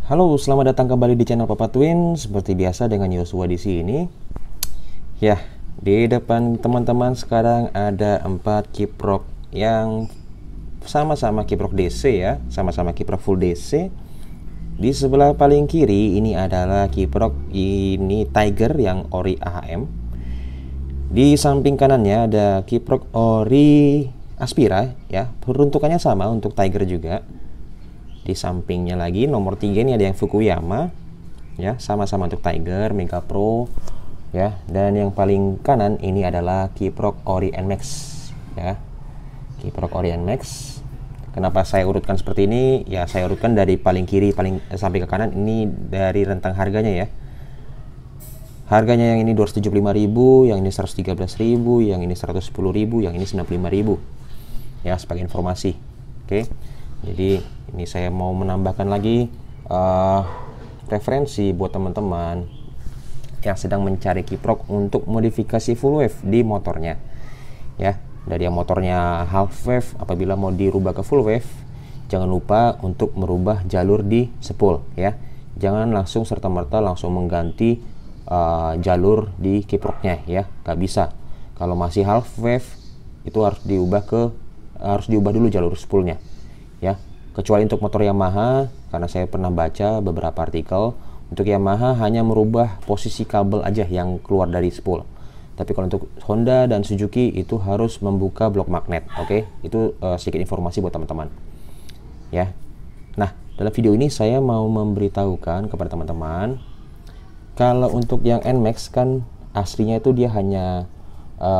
Halo, selamat datang kembali di channel Papa Twin. Seperti biasa dengan Yosua di sini. Ya, di depan teman-teman sekarang ada 4 kiprok yang sama-sama kiprok DC ya, sama-sama kiprok full DC. Di sebelah paling kiri ini adalah kiprok ini Tiger yang ori AHM. Di samping kanannya ada kiprok ori Aspira ya, peruntukannya sama untuk Tiger juga. Di sampingnya lagi nomor 3 ini ada yang Fukuyama ya, sama-sama untuk Tiger, Mega Pro ya. Dan yang paling kanan ini adalah kiprok ori NMAX ya, kiprok ori NMAX. Kenapa saya urutkan seperti ini? Ya saya urutkan dari paling kiri sampai ke kanan ini dari rentang harganya ya. Harganya yang ini 275.000, yang ini 113.000, yang ini 110.000, yang ini 95.000 ya, sebagai informasi. Oke. Jadi ini saya mau menambahkan lagi referensi buat teman-teman yang sedang mencari kiprok untuk modifikasi full wave di motornya ya. Dari yang motornya half wave, apabila mau dirubah ke full wave, jangan lupa untuk merubah jalur di spool ya. Jangan langsung serta-merta langsung mengganti jalur di kiproknya ya, nggak bisa. Kalau masih half wave itu harus diubah dulu jalur spoolnya ya. Kecuali untuk motor Yamaha, karena saya pernah baca beberapa artikel, untuk Yamaha hanya merubah posisi kabel aja yang keluar dari spool. Tapi kalau untuk Honda dan Suzuki itu harus membuka blok magnet. Oke, itu sedikit informasi buat teman-teman ya. Nah, dalam video ini saya mau memberitahukan kepada teman-teman, kalau untuk yang NMAX kan aslinya itu dia hanya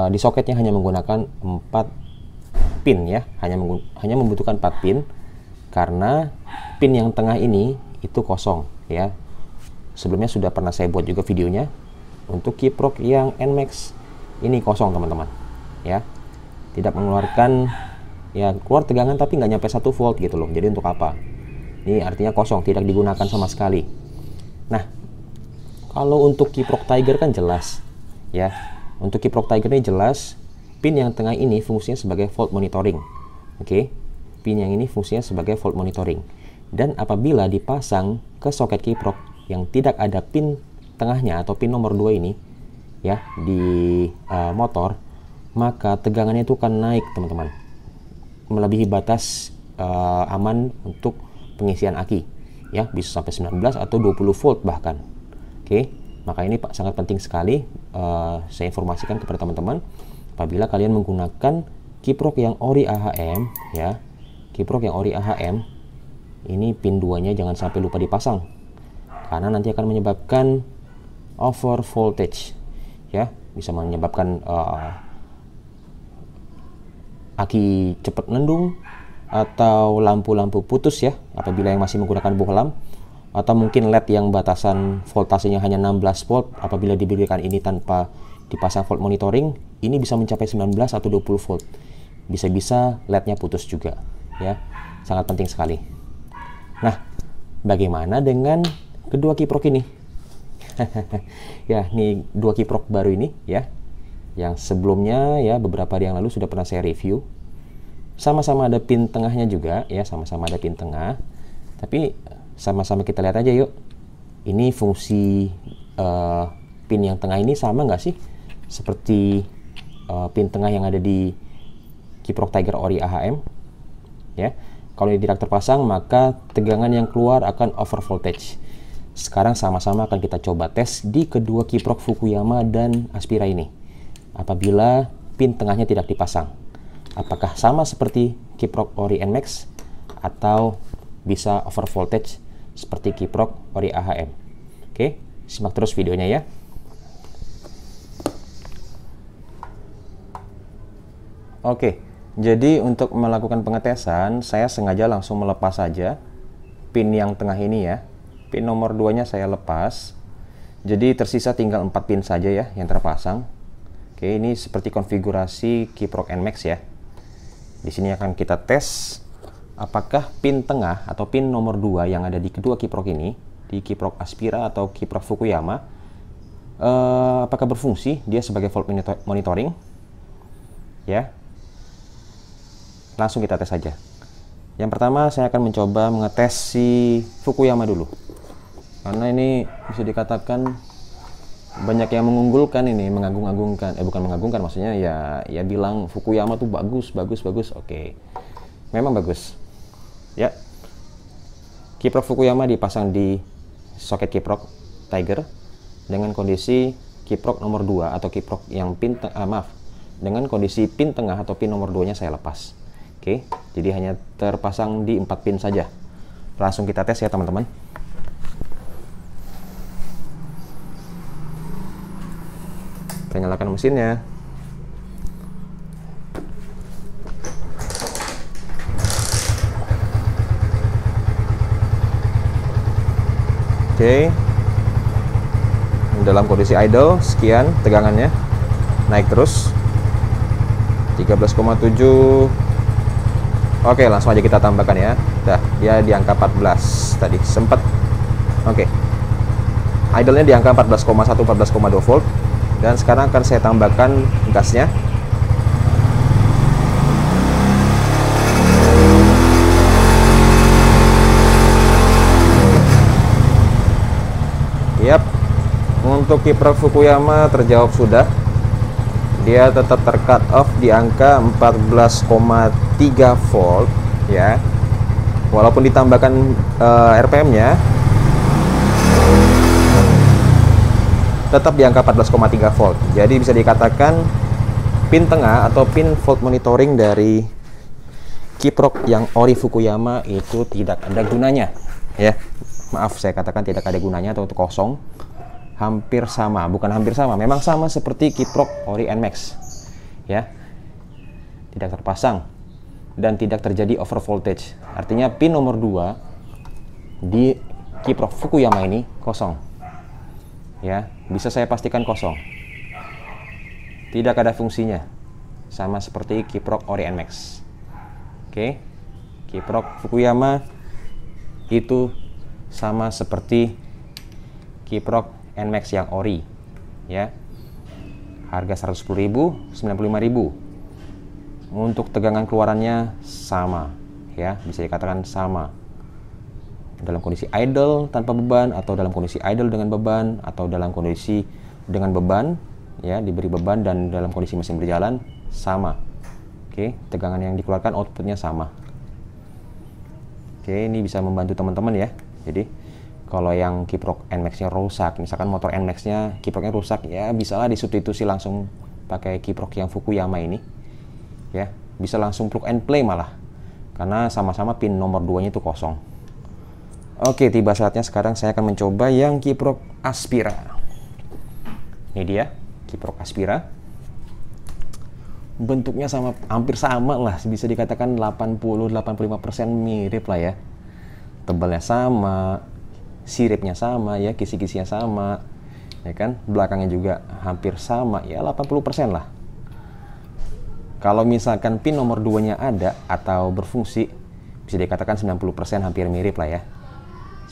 di soketnya hanya menggunakan 4 pin ya, hanya membutuhkan 4 pin, karena pin yang tengah ini itu kosong ya. Sebelumnya sudah pernah saya buat juga videonya. Untuk kiprok yang NMAX ini kosong teman-teman ya, tidak mengeluarkan ya, keluar tegangan tapi nggak nyampe 1 volt gitu loh. Jadi untuk apa? Ini artinya kosong, tidak digunakan sama sekali. Nah, kalau untuk kiprok Tiger kan jelas ya. Untuk kiprok Tiger ini jelas, pin yang tengah ini fungsinya sebagai volt monitoring. Oke, pin yang ini fungsinya sebagai volt monitoring. Dan apabila dipasang ke soket kiprok yang tidak ada pin tengahnya atau pin nomor 2 ini ya di motor, maka tegangannya itu akan naik teman-teman, melebihi batas aman untuk pengisian aki ya, bisa sampai 19 atau 20 volt bahkan. Oke, maka ini sangat penting sekali saya informasikan kepada teman-teman, apabila kalian menggunakan kiprok yang ori AHM ya, kiprok yang ori AHM ini pin 2-nya jangan sampai lupa dipasang, karena nanti akan menyebabkan over voltage ya, bisa menyebabkan aki cepat mendung atau lampu-lampu putus ya, apabila yang masih menggunakan bohlam, atau mungkin LED yang batasan voltasenya hanya 16 volt, apabila diberikan ini tanpa dipasang volt monitoring, ini bisa mencapai 19 atau 20 volt. Bisa-bisa LED-nya putus juga ya. Sangat penting sekali. Nah, bagaimana dengan kedua kiprok ini? Ya, ini 2 kiprok baru ini ya, yang sebelumnya ya beberapa hari yang lalu sudah pernah saya review. Sama-sama ada pin tengahnya juga ya, sama-sama ada pin tengah. Tapi sama-sama kita lihat aja yuk, ini fungsi pin yang tengah ini sama nggak sih seperti pin tengah yang ada di kiprok Tiger ori AHM ya. Kalau ini tidak terpasang, maka tegangan yang keluar akan over voltage. Sekarang sama-sama akan kita coba tes di kedua kiprok Fukuyama dan Aspira ini. Apabila pin tengahnya tidak dipasang, apakah sama seperti kiprok ori NMAX atau bisa over voltage seperti kiprok ori AHM? Oke, simak terus videonya ya. Oke, jadi untuk melakukan pengetesan, saya sengaja langsung melepas saja pin yang tengah ini ya. Pin nomor 2-nya saya lepas. Jadi tersisa tinggal 4 pin saja ya yang terpasang. Oke, ini seperti konfigurasi kiprok NMAX ya. Di sini akan kita tes apakah pin tengah atau pin nomor 2 yang ada di kedua kiprok ini, di kiprok Aspira atau kiprok Fukuyama, apakah berfungsi dia sebagai volt monitoring ya. Langsung kita tes saja. Yang pertama saya akan mencoba mengetes si Fukuyama dulu. karena ini bisa dikatakan banyak yang mengunggulkan ini, mengagung-agungkan, bukan mengagungkan, maksudnya ya bilang Fukuyama tuh bagus. Oke, memang bagus ya. Kiprok Fukuyama dipasang di soket kiprok Tiger dengan kondisi kiprok nomor 2 atau kiprok yang dengan kondisi pin tengah atau pin nomor 2 nya saya lepas. Oke, jadi hanya terpasang di 4 pin saja. Langsung kita tes ya teman-teman. Kita nyalakan mesinnya. Oke, dalam kondisi idle sekian tegangannya, naik terus 13,7. Oke, langsung aja kita tambahkan ya. Dah, dia di angka 14 tadi sempat. Oke, idle-nya di angka 14,1 14,2 volt. Dan sekarang akan saya tambahkan gasnya. Yap, untuk kiprok Fukuyama terjawab sudah. Dia tetap tercut off di angka 14,3 volt ya. Walaupun ditambahkan RPM-nya tetap di angka 14,3 volt. Jadi bisa dikatakan pin tengah atau pin volt monitoring dari kiprok yang ori Fukuyama itu tidak ada gunanya ya. Maaf, saya katakan tidak ada gunanya atau kosong. Hampir sama, bukan hampir sama, memang sama seperti kiprok ori NMAX ya. Tidak terpasang dan tidak terjadi over voltage. Artinya pin nomor 2 di kiprok Fukuyama ini kosong ya, bisa saya pastikan kosong, tidak ada fungsinya, sama seperti kiprok ori NMAX. Oke, kiprok Fukuyama itu sama seperti kiprok NMAX yang ori ya. Harga 110.000, 95.000. Untuk tegangan keluarannya sama ya, bisa dikatakan sama. Dalam kondisi idle tanpa beban, atau dalam kondisi idle dengan beban, atau dalam kondisi dengan beban ya, diberi beban, dan dalam kondisi mesin berjalan sama. Oke, tegangan yang dikeluarkan outputnya sama. Oke, ini bisa membantu teman-teman ya. Jadi kalau yang kiprok NMAX-nya rusak, misalkan motor NMAX-nya kiproknya rusak, ya bisalah disubstitusi langsung pakai kiprok yang Fukuyama ini ya, bisa langsung plug and play malah, karena sama-sama pin nomor 2 nya itu kosong. Oke, tiba saatnya sekarang saya akan mencoba yang kiprok Aspira. Ini dia kiprok Aspira. Bentuknya sama, hampir sama lah, bisa dikatakan 80-85% mirip lah ya. Tebalnya sama, siripnya sama ya, kisi-kisinya sama ya kan, belakangnya juga hampir sama ya, 80% lah. Kalau misalkan pin nomor 2 nya ada atau berfungsi, bisa dikatakan 90% hampir mirip lah ya.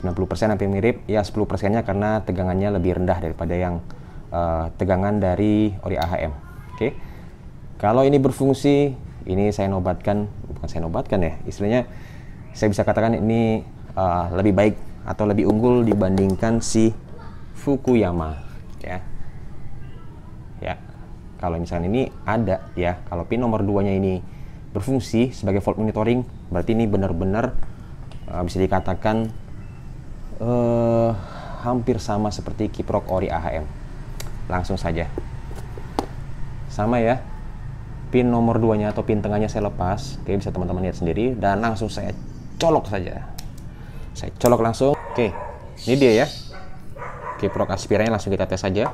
90% hampir mirip ya, 10% nya karena tegangannya lebih rendah daripada yang tegangan dari ori AHM. Oke, kalau ini berfungsi, ini saya nobatkan, bukan saya nobatkan ya, istilahnya saya bisa katakan ini lebih baik atau lebih unggul dibandingkan si Fukuyama ya. Ya, kalau misalnya ini ada ya, kalau pin nomor 2 nya ini berfungsi sebagai volt monitoring, berarti ini benar-benar bisa dikatakan hampir sama seperti kiprok ori AHM. Langsung saja sama ya, pin nomor 2 nya atau pin tengahnya saya lepas. Oke, bisa teman-teman lihat sendiri, dan langsung saya colok saja. Saya colok langsung. Oke, ini dia ya, kiprok Aspiranya. Langsung kita tes saja,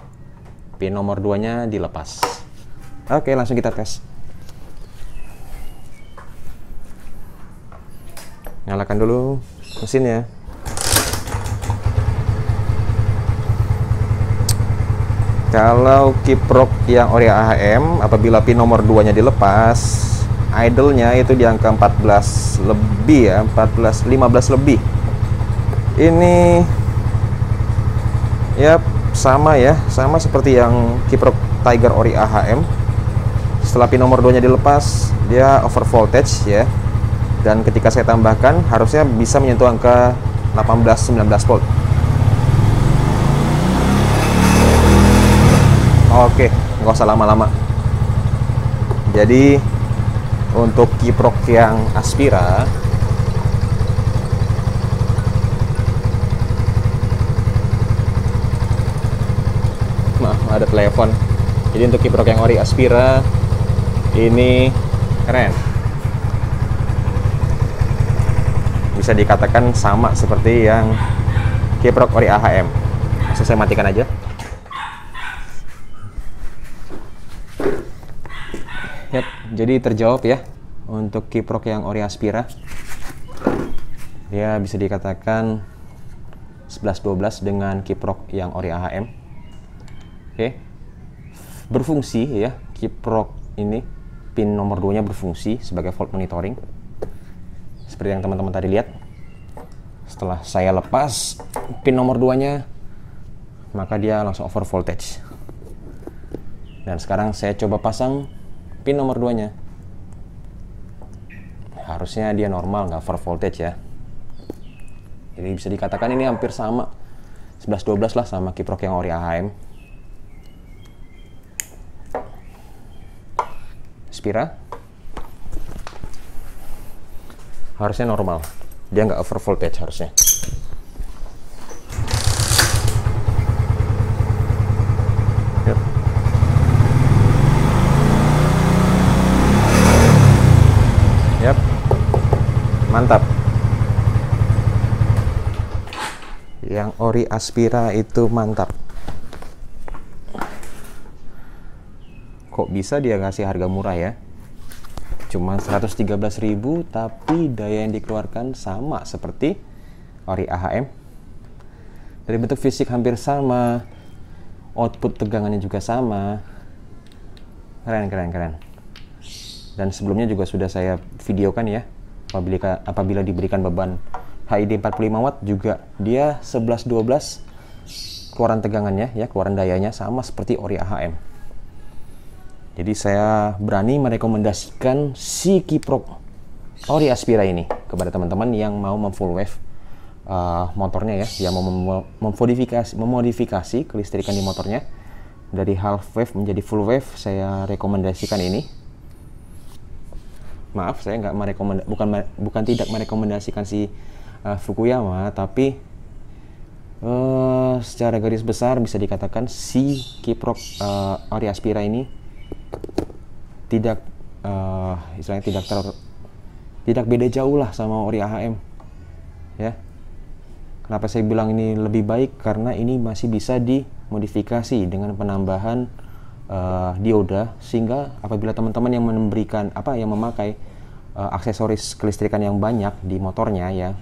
pin nomor 2 nya dilepas. Oke, langsung kita tes. Nyalakan dulu mesinnya. Kalau kiprok yang ori AHM, apabila pin nomor 2 nya dilepas, idle-nya itu di angka 14 lebih ya, 15 lebih. Ini ya sama ya, sama seperti yang kiprok Tiger ori AHM. Setelah pin nomor 2 nya dilepas, dia over voltage ya, dan ketika saya tambahkan harusnya bisa menyentuh angka 18-19 volt. Oke, nggak usah lama-lama. Jadi untuk kiprok yang Aspira, maaf ada telepon. Jadi untuk kiprok yang ori Aspira ini keren. Bisa dikatakan sama seperti yang kiprok ori AHM. Langsung saya matikan aja. Yap, jadi terjawab ya untuk kiprok yang ori Aspira. Dia bisa dikatakan 11-12 dengan kiprok yang ori AHM. Oke. Berfungsi ya, kiprok ini pin nomor 2-nya berfungsi sebagai volt monitoring. Seperti yang teman-teman tadi lihat. Setelah saya lepas pin nomor 2-nya, maka dia langsung over voltage. Dan sekarang saya coba pasang pin nomor 2-nya. Harusnya dia normal, nggak over voltage ya. Jadi bisa dikatakan ini hampir sama 11-12 lah sama kiprok yang ori AHM. Aspira harusnya normal, dia nggak over voltage harusnya. Yep. Yap, mantap. Yang ori Aspira itu mantap. Kok bisa dia ngasih harga murah ya? Cuma 113.000, tapi daya yang dikeluarkan sama seperti ori AHM. Dari bentuk fisik hampir sama, output tegangannya juga sama. Keren, keren, keren. Dan sebelumnya juga sudah saya videokan ya, apabila diberikan beban HID 45 watt juga dia 11-12 keluaran tegangannya ya, keluaran dayanya sama seperti ori AHM. Jadi saya berani merekomendasikan si kiprok ori Aspira ini kepada teman-teman yang mau memfull wave motornya ya, yang mau memodifikasi kelistrikan di motornya dari half wave menjadi full wave. Saya rekomendasikan ini. Maaf, saya nggak bukan tidak merekomendasikan si Fukuyama, tapi secara garis besar bisa dikatakan si kiprok ori Aspira ini tidak istilahnya tidak beda jauh lah sama ori AHM ya. Kenapa saya bilang ini lebih baik? Karena ini masih bisa dimodifikasi dengan penambahan dioda, sehingga apabila teman-teman yang memakai aksesoris kelistrikan yang banyak di motornya ya,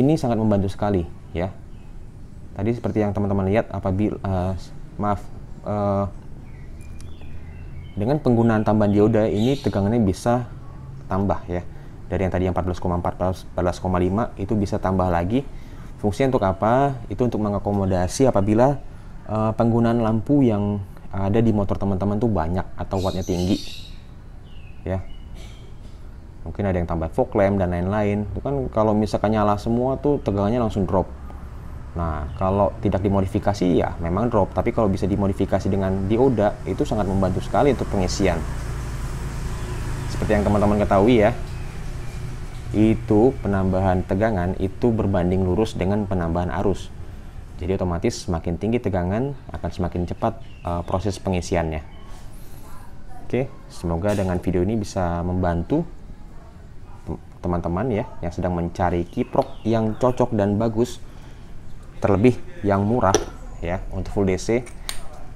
ini sangat membantu sekali ya. Tadi seperti yang teman-teman lihat, apabila dengan penggunaan tambahan dioda ini tegangannya bisa tambah ya. Dari yang tadi yang 14,4, 14,5 itu bisa tambah lagi. Fungsinya untuk apa? Itu untuk mengakomodasi apabila penggunaan lampu yang ada di motor teman-teman tuh banyak atau wattnya tinggi ya. Mungkin ada yang tambah fog lamp dan lain-lain. Itu kan kalau misalkan nyala semua tuh tegangannya langsung drop. Nah, kalau tidak dimodifikasi ya memang drop, tapi kalau bisa dimodifikasi dengan dioda itu sangat membantu sekali untuk pengisian. Seperti yang teman-teman ketahui ya, itu penambahan tegangan itu berbanding lurus dengan penambahan arus. Jadi otomatis semakin tinggi tegangan akan semakin cepat proses pengisiannya. Oke, semoga dengan video ini bisa membantu teman-teman ya yang sedang mencari kiprok yang cocok dan bagus, terlebih yang murah ya untuk full DC.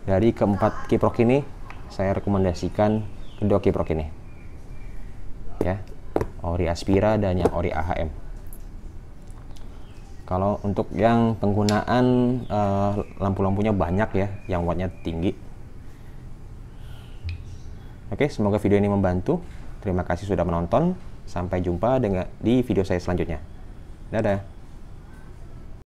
Dari keempat kiprok ini saya rekomendasikan kedua kiprok ini ya, ori Aspira dan yang ori AHM. Kalau untuk yang penggunaan lampu-lampunya banyak ya, yang wattnya tinggi. Oke, semoga video ini membantu. Terima kasih sudah menonton. Sampai jumpa di video saya selanjutnya. Dadah.